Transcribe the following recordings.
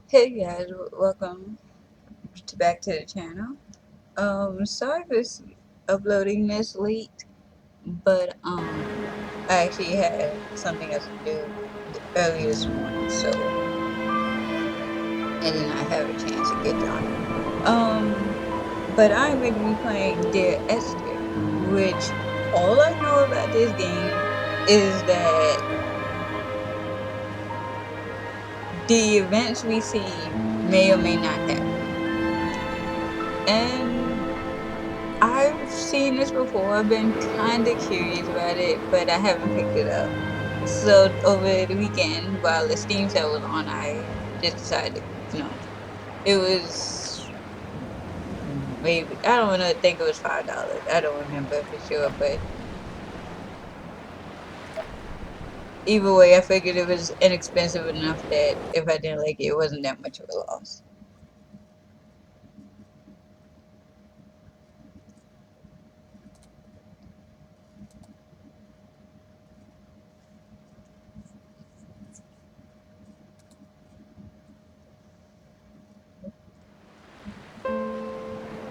Hey guys, welcome back to the channel. Sorry for uploading this late, but I actually had something else to do early this morning, so I did not have a chance to get done. But I'm going to be playing Dear Esther, which all I know about this game is that the events we see may or may not happen, and I've seen this before. I've been kind of curious about it, but I haven't picked it up. So over the weekend, while the Steam sale was on, I just decided, it was maybe I don't know. Think it was $5. I don't remember for sure, but either way, I figured it was inexpensive enough that if I didn't like it, it wasn't that much of a loss.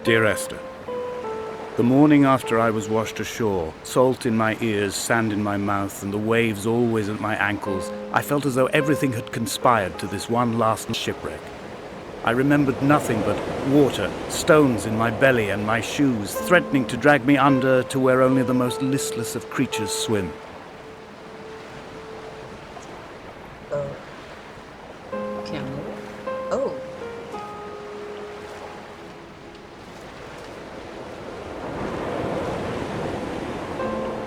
Dear Esther, the morning after I was washed ashore, salt in my ears, sand in my mouth, and the waves always at my ankles, I felt as though everything had conspired to this one last shipwreck. I remembered nothing but water, stones in my belly and my shoes, threatening to drag me under to where only the most listless of creatures swim. Can I move? Oh.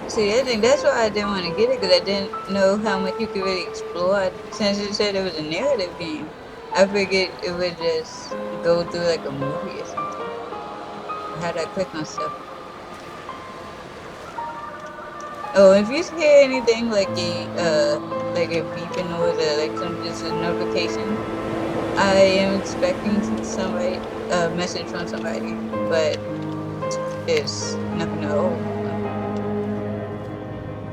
See, I think that's why I didn't want to get it, because I didn't know how much you could really explore. Since it said it was a narrative game, I figured it would just go through like a movie or something. How do I click on stuff? Oh, if you hear anything like a beeping noise or like some just a notification, I am expecting somebody a message from somebody, but it's nothing. Oh,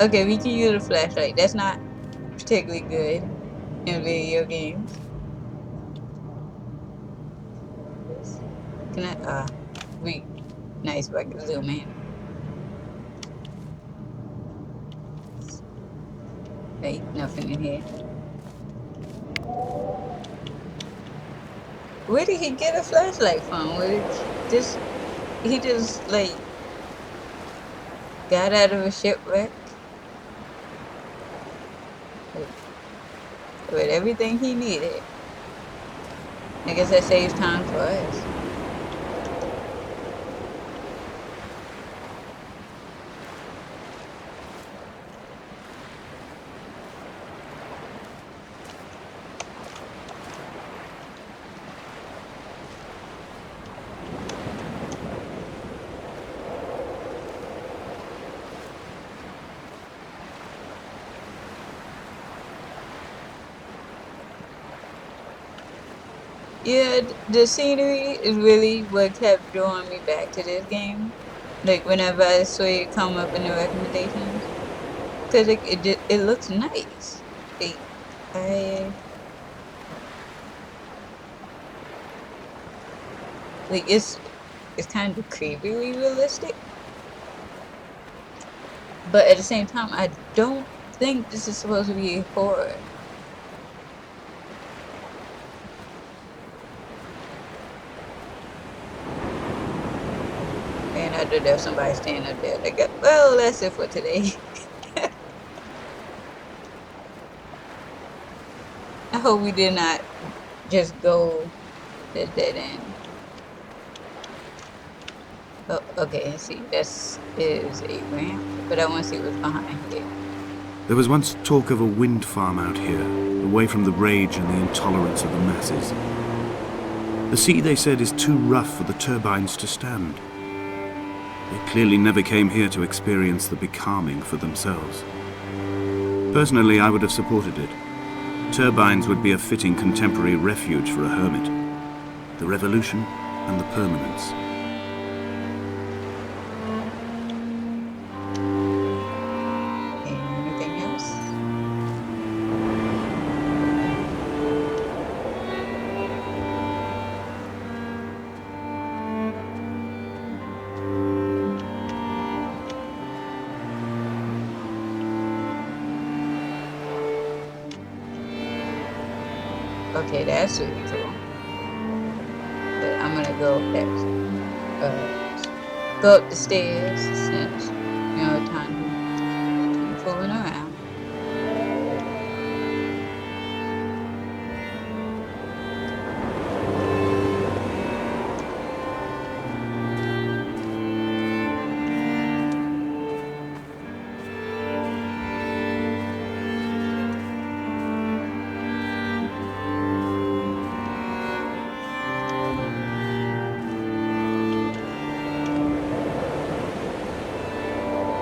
okay, we can use a flashlight. That's not particularly good in video games. Can I? We nice, but I can zoom in. Hey, nothing in here. Where did he get a flashlight from? He just like got out of a shipwreck with everything he needed. I guess that saves time for us. Yeah, the scenery is really what kept drawing me back to this game. Like whenever I saw it come up in the recommendations, because it looks nice. Like, I like it's kind of creepily realistic, but at the same time, I don't think this is supposed to be horror. And I know there's somebody standing up there. Like, well, that's it for today. I hope we did not just go to dead end. Oh, okay, I see. This is a ramp, but I want to see what's behind here. There was once talk of a wind farm out here, away from the rage and the intolerance of the masses. The sea, they said, is too rough for the turbines to stand. They clearly never came here to experience the becalming for themselves. Personally, I would have supported it. Turbines would be a fitting contemporary refuge for a hermit. The revolution and the permanence. Anything else? Okay, that's really cool. But I'm gonna go go up the stairs since time fooling around.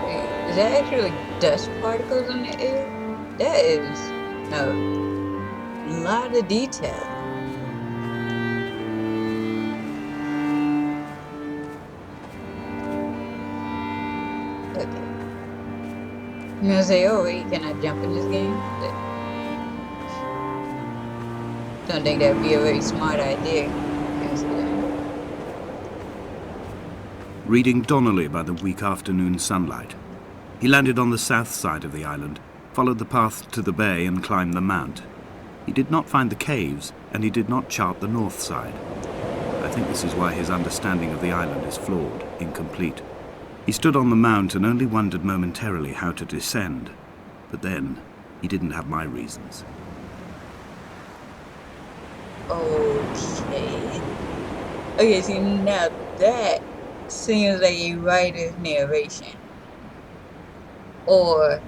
Wait, is that actually dust particles in the air? That is a lot of detail. Okay. I'm gonna say, oh wait, can I jump in this game? But don't think that'd be a very smart idea, considering. Reading Donnelly by the weak afternoon sunlight, he landed on the south side of the island, followed the path to the bay and climbed the mount. He did not find the caves, and he did not chart the north side. I think this is why his understanding of the island is flawed, incomplete. He stood on the mount and only wondered momentarily how to descend. But then, he didn't have my reasons. Okay. Okay, see, now that seems like a writer's narration. Or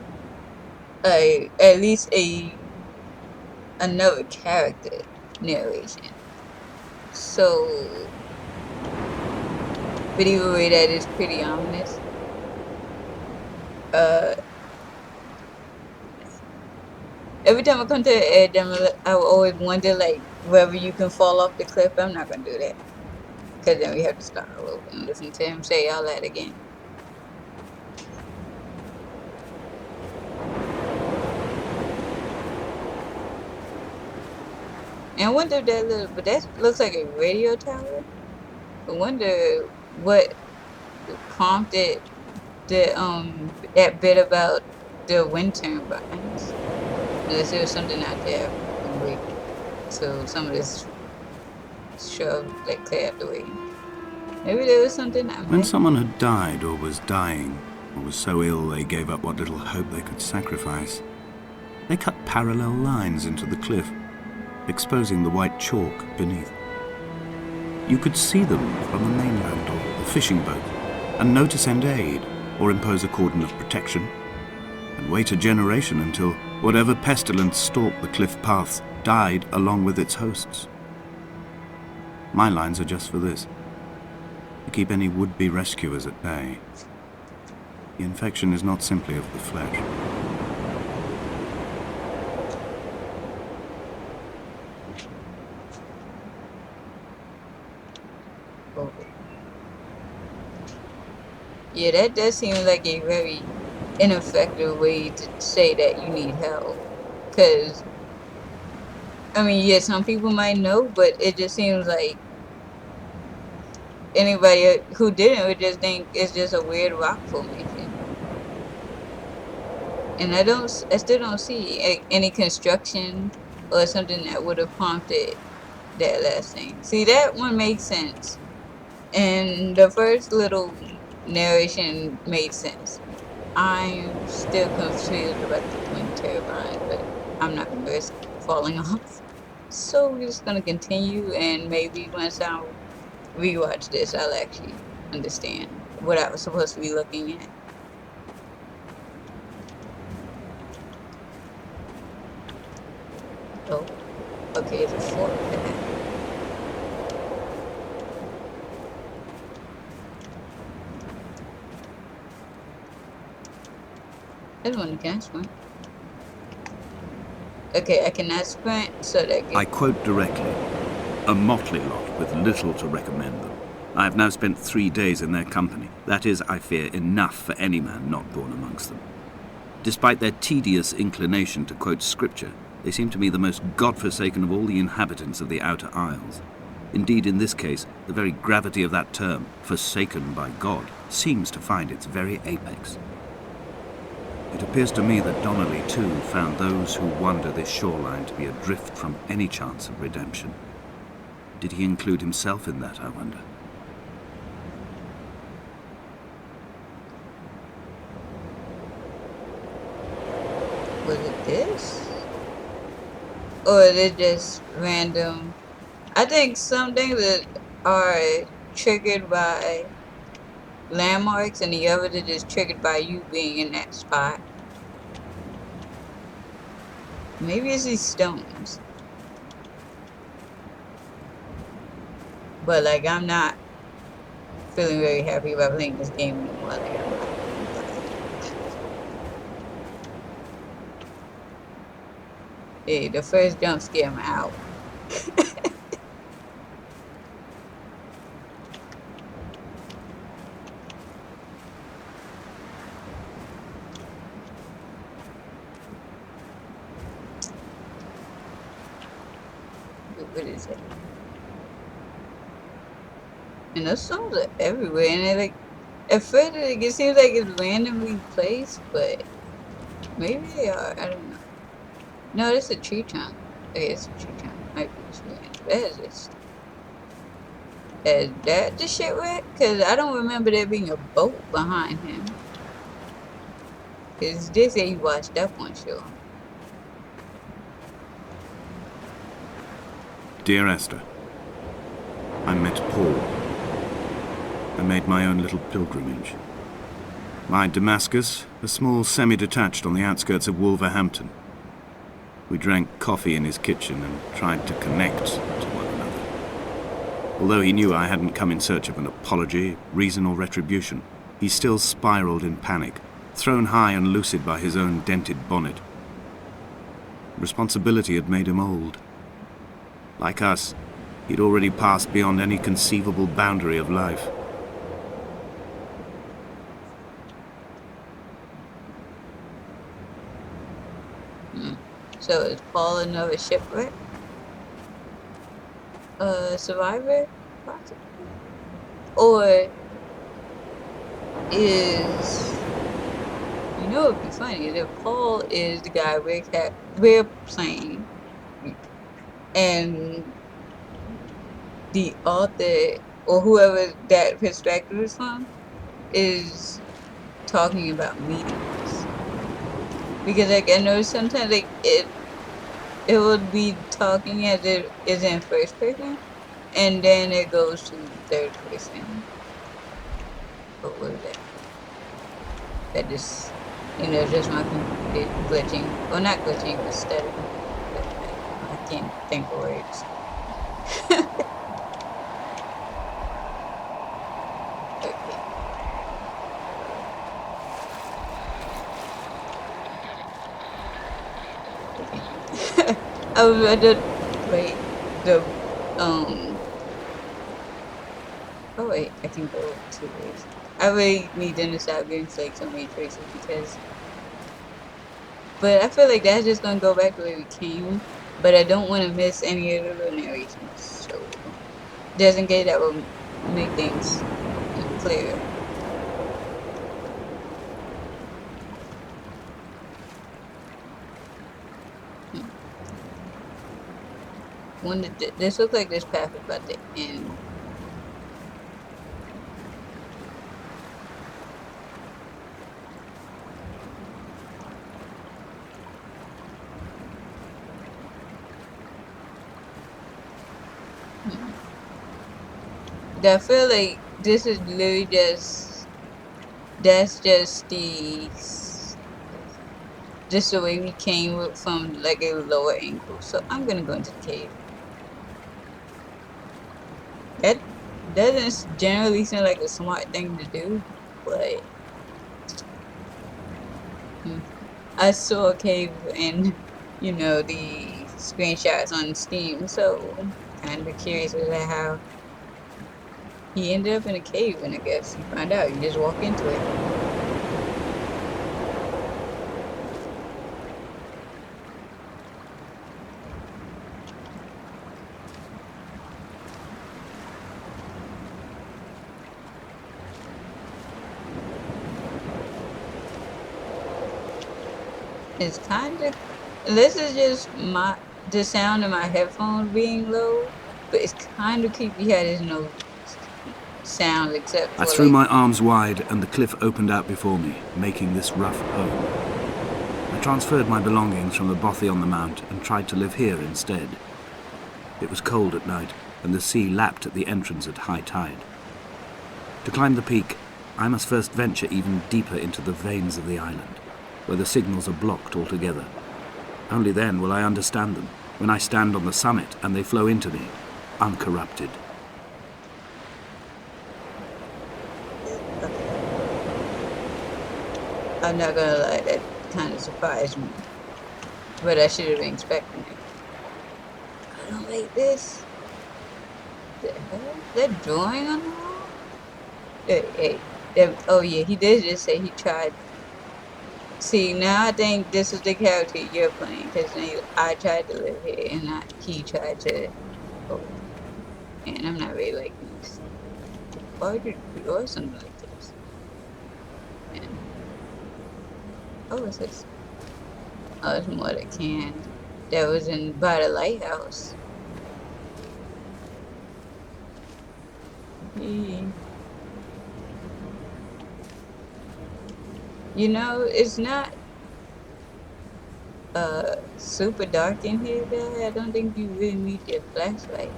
at least another character narration. So, but either way, that is pretty ominous. Every time I come to the edge, I will always wonder, like, whether you can fall off the cliff. I'm not gonna do that, because then we have to start all over and listen to him say all that again. And I wonder if but that looks like a radio tower. I wonder what prompted that bit about the wind turbines. Unless there was something out there. Wait, so some of this shrub like clear up the way. Maybe there was something I When missed. someone had died or was dying, or was so ill they gave up what little hope they could sacrifice, they cut parallel lines into the cliff, exposing the white chalk beneath. You could see them from the mainland or the fishing boat, and know to send aid or impose a cordon of protection, and wait a generation until whatever pestilence stalked the cliff paths died along with its hosts. My lines are just for this, to keep any would-be rescuers at bay. The infection is not simply of the flesh. Oh. Yeah, that does seem like a very ineffective way to say that you need help. Because, I mean, yeah, some people might know, but it just seems like anybody who didn't would just think it's just a weird rock formation. And I still don't see any construction or something that would have prompted that last thing. See, that one makes sense. And the first little narration made sense. I'm still confused about the twin turbine, but I'm not going to risk falling off. So we're just going to continue, and maybe once I rewatch this, I'll actually understand what I was supposed to be looking at. Oh, okay, it's a fork path. There's one can sprint. Okay, I cannot sprint, so that I quote directly, "A motley lot with little to recommend them. I have now spent 3 days in their company. That is, I fear, enough for any man not born amongst them. Despite their tedious inclination to quote scripture, they seem to me the most God-forsaken of all the inhabitants of the Outer Isles. Indeed, in this case, the very gravity of that term, forsaken by God, seems to find its very apex." It appears to me that Donnelly, too, found those who wander this shoreline to be adrift from any chance of redemption. Did he include himself in that, I wonder? Was it this? Or is it just random? I think some things that are triggered by landmarks and the others are just triggered by you being in that spot. Maybe it's these stones. But like I'm not feeling very happy about playing this game anymore. Like I'm not. Hey, the first jump scare I'm out. What is it? And those songs are everywhere, and they're like, at first it seems like it's randomly placed, but maybe they are. I don't know. No, it's a tree trunk. Okay, it's a tree trunk. Might be this one. What is this? Is that the shipwreck? Cause I don't remember there being a boat behind him. Cause they say he washed up on shore. Dear Esther, I met Paul. I made my own little pilgrimage. My Damascus, a small semi-detached on the outskirts of Wolverhampton. We drank coffee in his kitchen and tried to connect to one another. Although he knew I hadn't come in search of an apology, reason or retribution, he still spiraled in panic, thrown high and lucid by his own dented bonnet. Responsibility had made him old. Like us, he'd already passed beyond any conceivable boundary of life. So is Paul another shipwreck? Survivor? Possibly? Or is... You know what would be funny? If Paul is the guy we're playing, and the author, or whoever that perspective is from, is talking about meetings. Because like I know sometimes like it would be talking as it is in first person, and then it goes to third person. What was that? That just, just my computer glitching. Well, not glitching, but stuttering. I can't think of words. Okay. I was rather wait the oh wait, I can go 2 ways. I really need to stop getting like so many choices but I feel like that's just gonna go back to where we came, but I don't want to miss any of the little narrations, so just in case that will make things clearer. This looks like this path is about to end. I feel like this is literally that's just the way we came from like a lower angle. So I'm gonna go into the cave. That doesn't generally seem like a smart thing to do, but I saw a cave in, the screenshots on Steam, so kind of curious as to how he ended up in a cave, and I guess you find out, you just walk into it. It's kind of. This is just the sound of my headphones being low, but it's kind of creepy how there's no sound except I for threw like. my arms wide and the cliff opened out before me, making this rough home. I transferred my belongings from the bothy on the mount and tried to live here instead. It was cold at night, and the sea lapped at the entrance at high tide. To climb the peak, I must first venture even deeper into the veins of the island, where the signals are blocked altogether. Only then will I understand them, when I stand on the summit and they flow into me, uncorrupted. Okay. I'm not gonna lie, that kind of surprised me, but I should have been expecting it. I don't like this. The hell? That drawing on the wall? Hey. Oh yeah, he did just say he tried. See, now I think this is the character you're playing, because I tried to live here, and he tried to. Oh, and I'm not really liking this. Why would you draw something like this? Man. Oh, what's this? Oh, it's more the can that was by the lighthouse. You know, it's not super dark in here though. I don't think you really need your flashlight.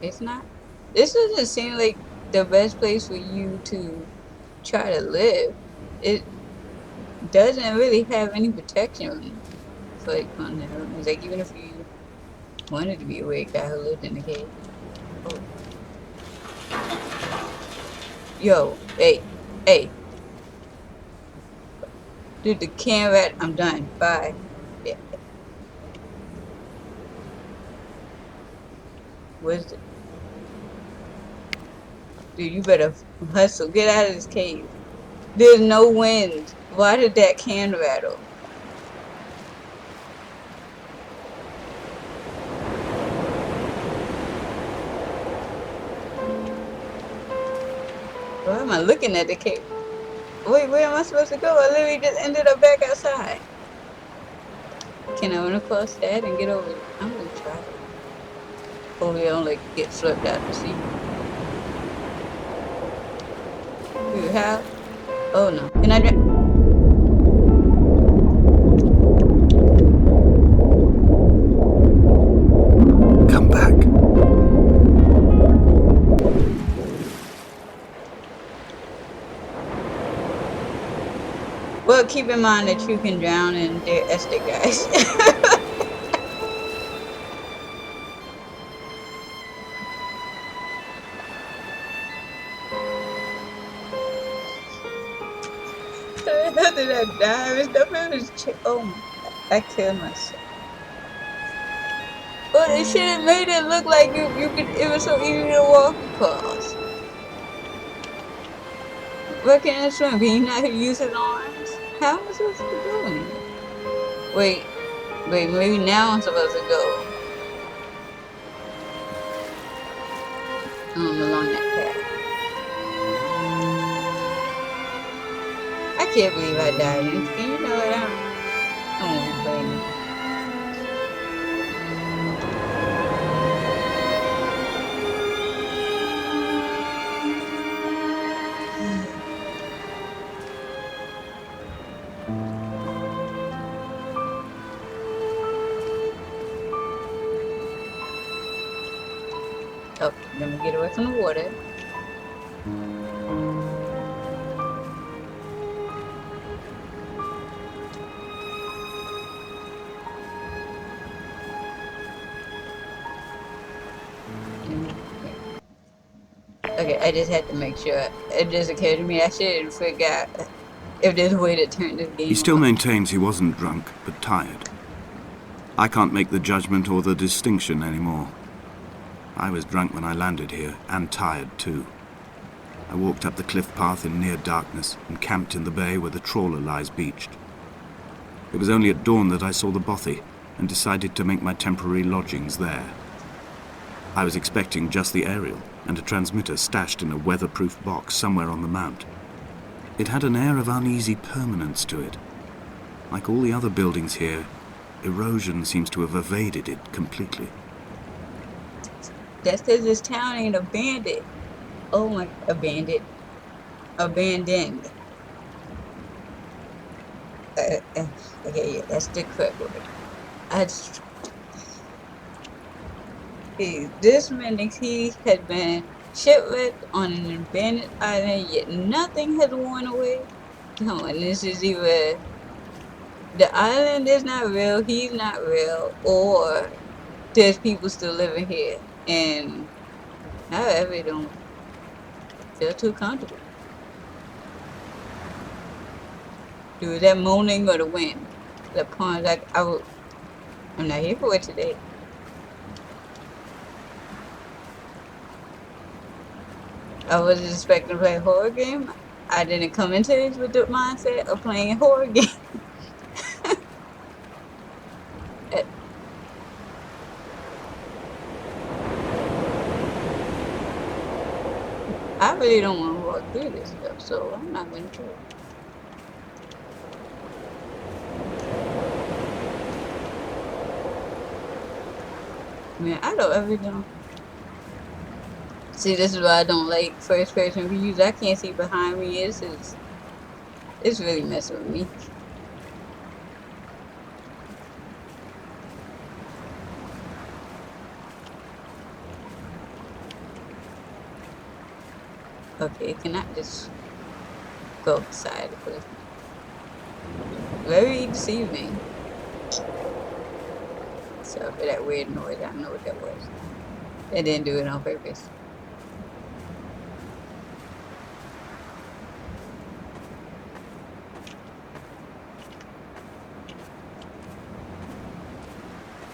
It's not. This doesn't seem like the best place for you to try to live. It doesn't really have any protection for like on the elements. Like even if you wanted to be a weird guy who lived in the cave. Oh. Yo, hey. Dude, the can rat, I'm done. Bye. Yeah. Where's the... Dude, you better hustle. Get out of this cave. There's no wind. Why did that can rattle? Why am I looking at the cave? Wait, where am I supposed to go? I literally just ended up back outside. Can I run across that and get over? I'm gonna try. Hopefully I don't like get swept out to sea. Dude, how? Oh no. Can I drown? Come back. Well, keep in mind that you can drown in their Esther, guys. How did I die? It's nothing. Oh my god, I killed myself. But it should have made it look like you could. It was so easy to walk across. Why can't I swim? Can you not use his arms? How am I supposed to go in here? Wait, maybe now I'm supposed to go along that path. I can't believe I died. And you know what? I don't want to play anymore. Oh, let me get away from the water. Okay, I just had to make sure. It just occurred to me I should have forgot if there's a way to turn this game He still off. maintains he wasn't drunk, but tired. I can't make the judgment or the distinction anymore. I was drunk when I landed here, and tired too. I walked up the cliff path in near darkness and camped in the bay where the trawler lies beached. It was only at dawn that I saw the bothy and decided to make my temporary lodgings there. I was expecting just the aerial and a transmitter stashed in a weatherproof box somewhere on the mount. It had an air of uneasy permanence to it. Like all the other buildings here, erosion seems to have evaded it completely. That's because this town ain't abandoned. Oh my, abandoned. Okay, yeah, that's the correct word. I just, this meant he had been shipwrecked on an abandoned island, yet nothing has worn away. Come on, this is either the island is not real, he's not real, or there's people still living here, and I really don't feel too comfortable. Dude, that moaning or the wind, the pond, like I'm not here for it today. I wasn't expecting to play a horror game. I didn't come into this with the mindset of playing a horror game. I really don't want to walk through this stuff, so I'm not gonna try. Man, I don't ever know. See, this is why I don't like first person views. I can't see behind me. It's really messing with me. Okay, can I just go outside the cliff? Very deceiving. So for that weird noise, I don't know what that was. They didn't do it on purpose.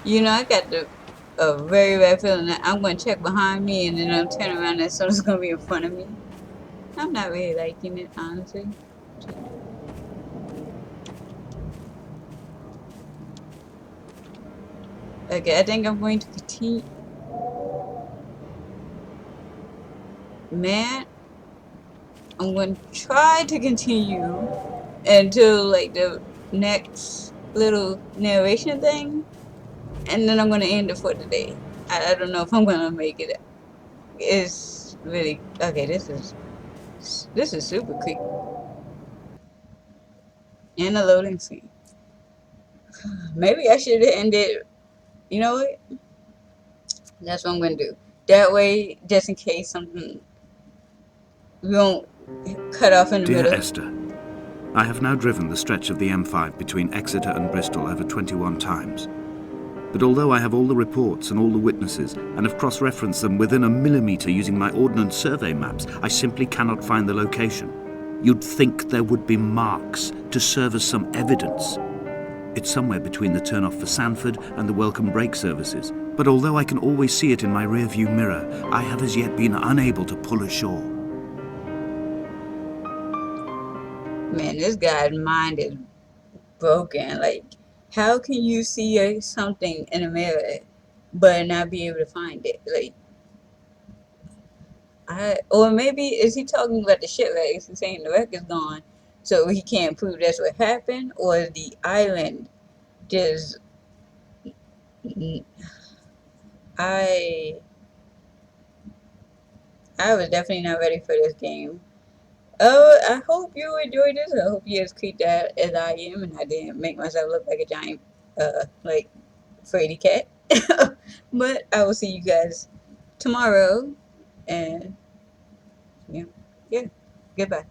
You know, I got a very bad feeling that I'm gonna check behind me and then I'm turning around and someone's gonna be in front of me. I'm not really liking it, honestly. Okay, I think I'm going to continue. Man, I'm going to try to continue until like the next little narration thing, and then I'm going to end it for today. I don't know if I'm going to make it. It's really okay. This is super creepy and a loading screen. Maybe I should have ended. You know what? That's what I'm going to do. That way, just in case something we won't cut off in the Dear middle. Esther, I have now driven the stretch of the M5 between Exeter and Bristol over 21 times. But although I have all the reports and all the witnesses, and have cross-referenced them within a millimetre using my Ordnance Survey maps, I simply cannot find the location. You'd think there would be marks to serve as some evidence. It's somewhere between the turn-off for Sanford and the welcome break services. But although I can always see it in my rear-view mirror, I have as yet been unable to pull ashore. Man, this guy's mind is broken. Like, how can you see something in a mirror but not be able to find it? Like, or maybe is he talking about the shipwreck? Is he saying the wreck is gone, so he can't prove that's what happened, or is the island just? I I was definitely not ready for this game. Oh, I hope you enjoyed this. I hope you're as creeped out as I am, and I didn't make myself look like a giant, like fraidy cat. But I will see you guys tomorrow, and yeah, yeah, goodbye.